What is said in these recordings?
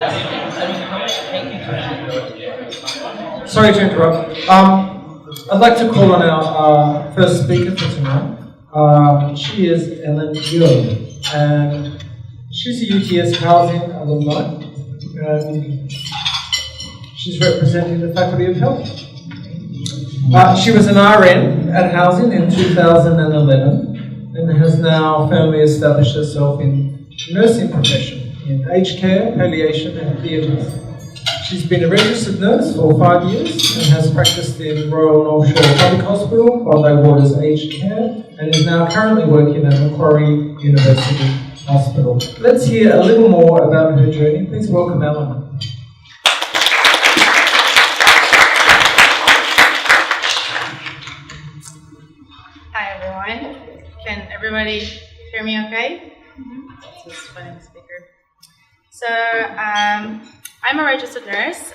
Sorry to interrupt. I'd like to call on our first speaker for tonight. She is Hee-Eun Yeo, and she's a UTS housing alumni, and she's representing the Faculty of Health. She was an RN at housing in 2011 and has now firmly established herself in the nursing profession in aged care, palliation and theatres. She's been a registered nurse for 5 years and has practiced in Royal North Shore Public Hospital, Bondi Waters Aged Care, and is now currently working at Macquarie University Hospital. Let's hear a little more about her journey. Please welcome Ellen. Hi everyone. Can everybody hear me okay? This is funny speaker. So I'm a registered nurse,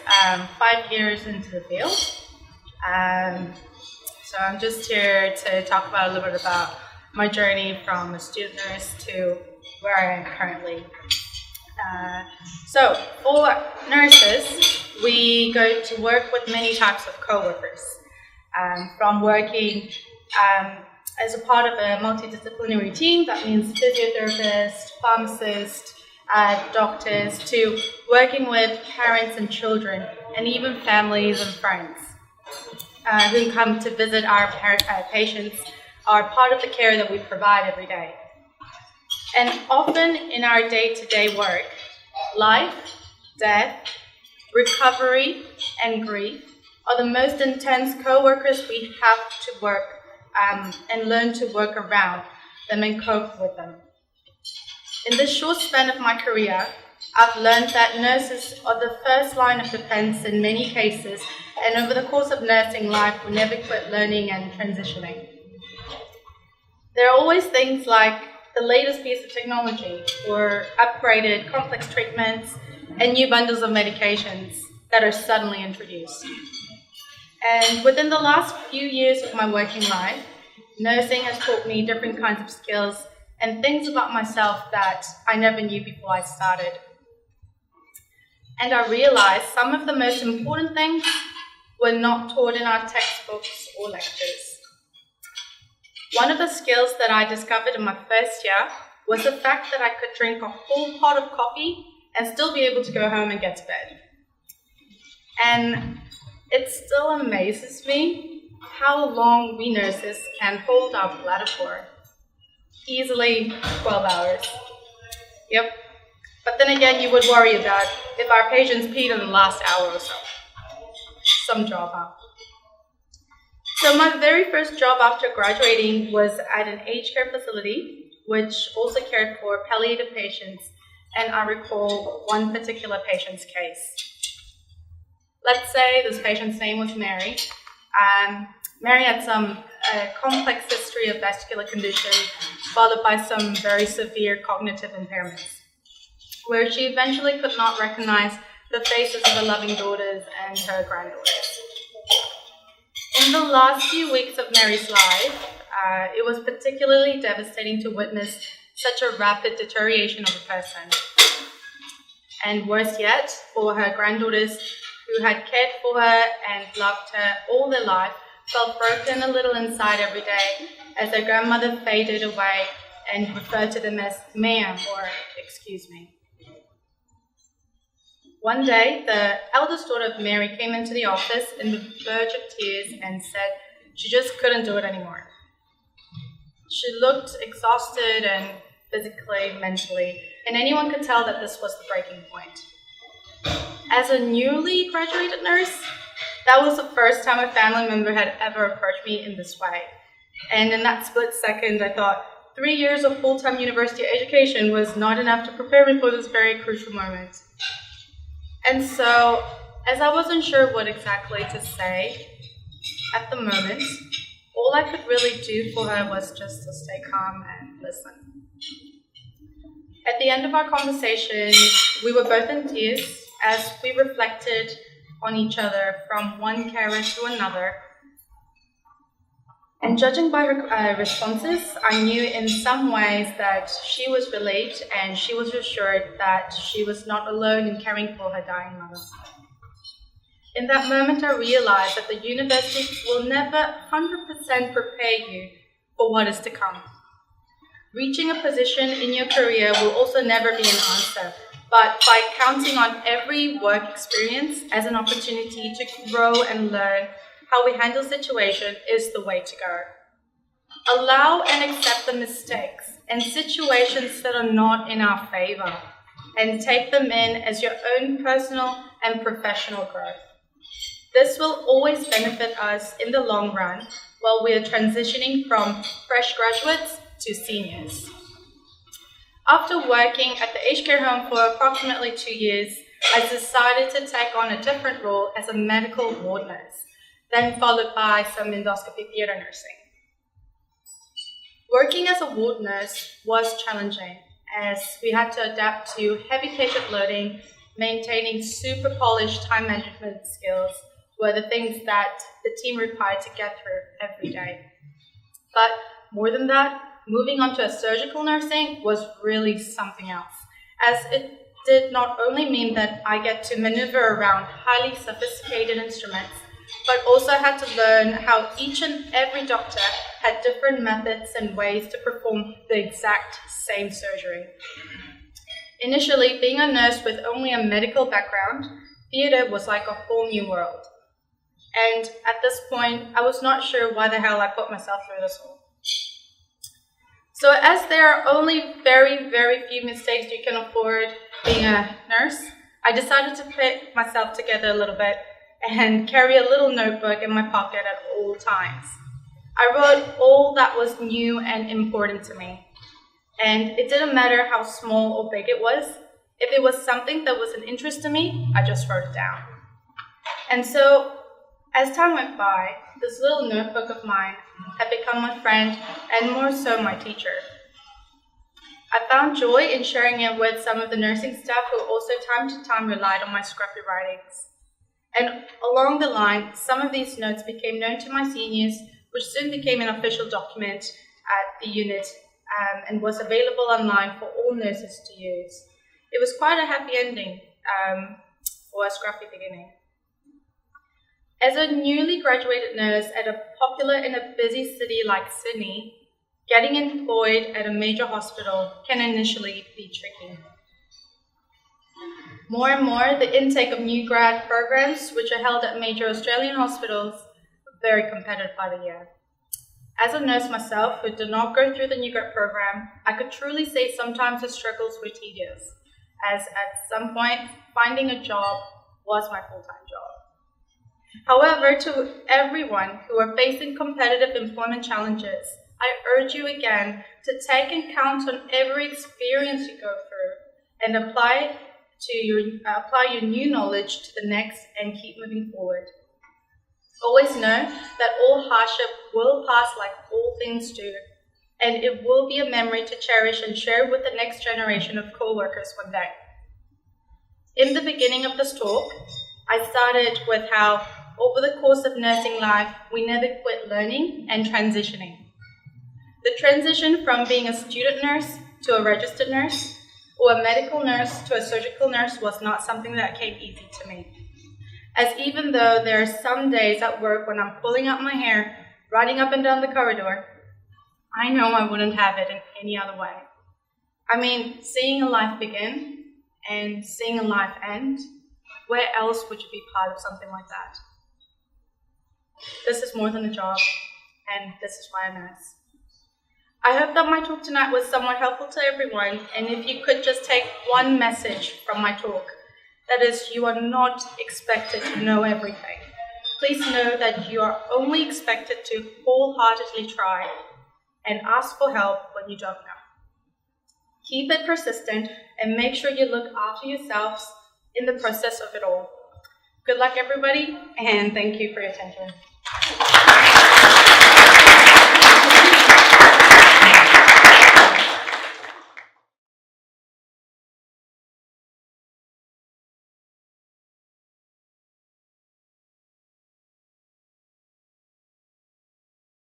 5 years into the field. So I'm just here to talk about a little bit about my journey from a student nurse to where I am currently. So for nurses, we go to work with many types of co-workers, from working as a part of a multidisciplinary team, that means physiotherapist, pharmacist, doctors, to working with parents and children, and even families and friends who come to visit our patients, are part of the care that we provide every day. And often in our day-to-day work, life, death, recovery, and grief are the most intense co-workers we have to work and learn to work around them and cope with them. In this short span of my career, I've learned that nurses are the first line of defense in many cases, and over the course of nursing life, we never quit learning and transitioning. There are always things like the latest piece of technology, or upgraded complex treatments, and new bundles of medications that are suddenly introduced. And within the last few years of my working life, nursing has taught me different kinds of skills and things about myself that I never knew before I started. And I realized some of the most important things were not taught in our textbooks or lectures. One of the skills that I discovered in my first year was the fact that I could drink a whole pot of coffee and still be able to go home and get to bed. And it still amazes me how long we nurses can hold our bladder for. Easily 12 hours. Yep. But then again, you would worry about if our patients peed in the last hour or so. Some job, huh? So my very first job after graduating was at an aged care facility, which also cared for palliative patients, and I recall one particular patient's case. Let's say this patient's name was Mary. Mary had some complex history of vascular condition, followed by some very severe cognitive impairments, where she eventually could not recognize the faces of her loving daughters and her granddaughters. In the last few weeks of Mary's life, it was particularly devastating to witness such a rapid deterioration of a person. And worse yet, for her granddaughters who had cared for her and loved her all their life, felt broken a little inside every day as their grandmother faded away and referred to them as ma'am or excuse me. One day, the eldest daughter of Mary came into the office in the verge of tears and said she just couldn't do it anymore. She looked exhausted and physically, mentally, and anyone could tell that this was the breaking point. As a newly graduated nurse, that was the first time a family member had ever approached me in this way. And in that split second, I thought 3 years of full-time university education was not enough to prepare me for this very crucial moment. And so, as I wasn't sure what exactly to say at the moment, all I could really do for her was just to stay calm and listen. At the end of our conversation, we were both in tears as we reflected on each other from one carer to another. And judging by her responses, I knew in some ways that she was relieved and she was assured that she was not alone in caring for her dying mother. In that moment, I realized that the university will never 100% prepare you for what is to come. Reaching a position in your career will also never be an answer, but by counting on every work experience as an opportunity to grow and learn how we handle situations is the way to go. Allow and accept the mistakes and situations that are not in our favor, and take them in as your own personal and professional growth. This will always benefit us in the long run while we are transitioning from fresh graduates to seniors. After working at the aged care home for approximately 2 years, I decided to take on a different role as a medical ward nurse, then followed by some endoscopy theatre nursing. Working as a ward nurse was challenging, as we had to adapt to heavy patient loading. Maintaining super polished time management skills were the things that the team required to get through every day. But more than that, moving on to a surgical nursing was really something else, as it did not only mean that I get to maneuver around highly sophisticated instruments, but also had to learn how each and every doctor had different methods and ways to perform the exact same surgery. Initially, being a nurse with only a medical background, theatre was like a whole new world. And at this point, I was not sure why the hell I put myself through this all. So as there are only very, very few mistakes you can afford being a nurse, I decided to pick myself together a little bit and carry a little notebook in my pocket at all times. I wrote all that was new and important to me. And it didn't matter how small or big it was. If it was something that was an interest to me, I just wrote it down. And so, as time went by, this little notebook of mine had become my friend and more so my teacher. I found joy in sharing it with some of the nursing staff who also time to time relied on my scruffy writings. And along the line, some of these notes became known to my seniors, which soon became an official document at the unit and was available online for all nurses to use. It was quite a happy ending for a scruffy beginning. As a newly graduated nurse at a popular and a busy city like Sydney, getting employed at a major hospital can initially be tricky. More and more, the intake of new grad programs, which are held at major Australian hospitals, are very competitive by the year. As a nurse myself, who did not go through the new grad program, I could truly say sometimes the struggles were tedious, as at some point, finding a job was my full-time job. However, to everyone who are facing competitive employment challenges, I urge you again to take and count on every experience you go through and apply your new knowledge to the next and keep moving forward. Always know that all hardship will pass like all things do, and it will be a memory to cherish and share with the next generation of co-workers one day. In the beginning of this talk, I started with how over the course of nursing life, we never quit learning and transitioning. The transition from being a student nurse to a registered nurse, or a medical nurse to a surgical nurse was not something that came easy to me. As even though there are some days at work when I'm pulling out my hair, running up and down the corridor, I know I wouldn't have it in any other way. I mean, seeing a life begin and seeing a life end, where else would you be part of something like that? This is more than a job, and this is why I'm a nurse. I hope that my talk tonight was somewhat helpful to everyone, and if you could just take one message from my talk, that is, you are not expected to know everything. Please know that you are only expected to wholeheartedly try and ask for help when you don't know. Keep it persistent and make sure you look after yourselves in the process of it all. Good luck, everybody, and thank you for your attention.